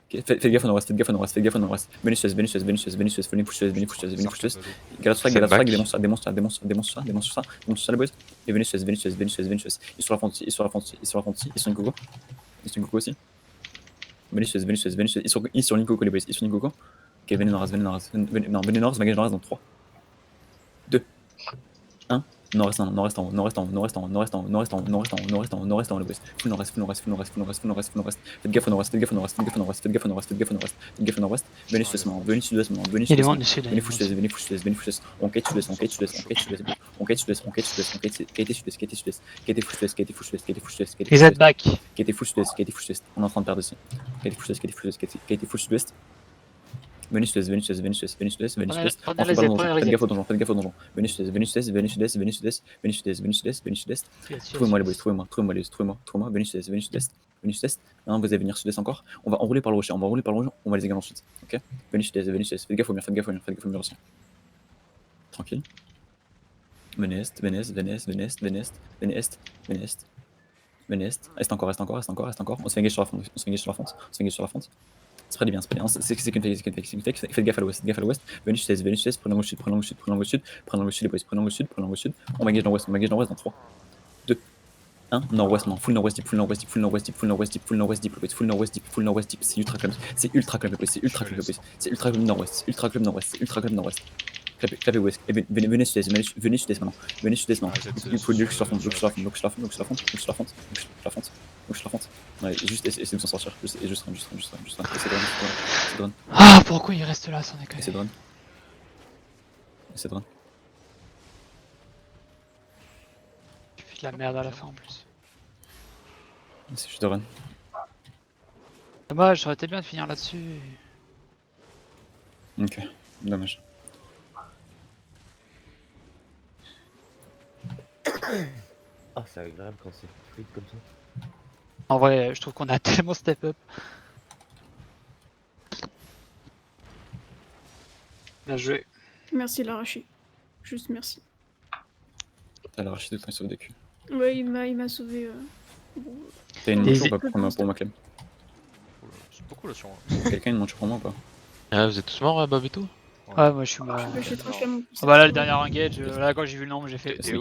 Faites gaffe au nord-ouest, faites gaffe au nord-ouest, faites gaffe au nord-ouest. Venez sur venez démontre ça, et venez sur ils sont la frontière, ils sont Linkogo. Ils sont Linkogo aussi. Venez sur ils sont Linkogo les boys, ils sont Linkogo. Ok, venez nord-est, bagage nord-est dans 3, 2, 1. Nord-est en le west. Full nord-est. Faites gaffe au nord-est. Venez sud-ouest, venez Il y a des sud-ouest. mondes du sud. Venez full sud-ouest. On quête sud-ouest. Les Z-back. Qui était full sud-ouest. On est en train de perdre aussi. Qui était full sud-ouest. Venez sud-est. Prenez les Z, prenez les Faites Z. gaffe au donjon. Venez sud-est. Trouvez-moi les boys, trouvez-moi. Venez sud-est. Non, vous allez venir sud-est encore. On va enrouler par le rocher, on va les égaler ensuite. Ok. Venez sud-est. Faites gaffe au mur aussi. Tranquille. Venez est. Reste encore. On se fait engager sur la fente. C'est très bien. C'est qu'une fake. Faites gaffe à l'ouest. Venez sud-est. Prenez l'angle sud. Prenez les boys. On va engage nord-ouest dans 3, 2, 1. Nord-ouest, full nord-ouest deep. C'est ultra club. C'est ultra club nord-ouest. Clapez ouest. Venez sud-est maintenant. Il faut look sur la fente. Ouais, juste essayez de s'en sortir. Juste run. C'est drone. Ah, pourquoi il reste là sans déconner? C'est drone. Tu fais de la merde à la fin en plus. C'est juste run. Dommage, ça aurait été bien de finir là-dessus. Ok, dommage. Ah, c'est agréable quand c'est fluide comme ça. En vrai, je trouve qu'on a tellement step up. Bien joué. Merci l'arraché. Juste merci. T'as l'arraché de ton sauve de cul. Ouais, il m'a sauvé. Bon, T'as une Et- monture pour ma clé? C'est beaucoup là sur moi. Quelqu'un a une monture pour moi ou pas? Ah, vous êtes tous morts, Bob et tout? Ouais, moi je suis mort. j'ai traché mon. Ah bah là, le dernier engage, là quand j'ai vu le nombre, j'ai fait. C'est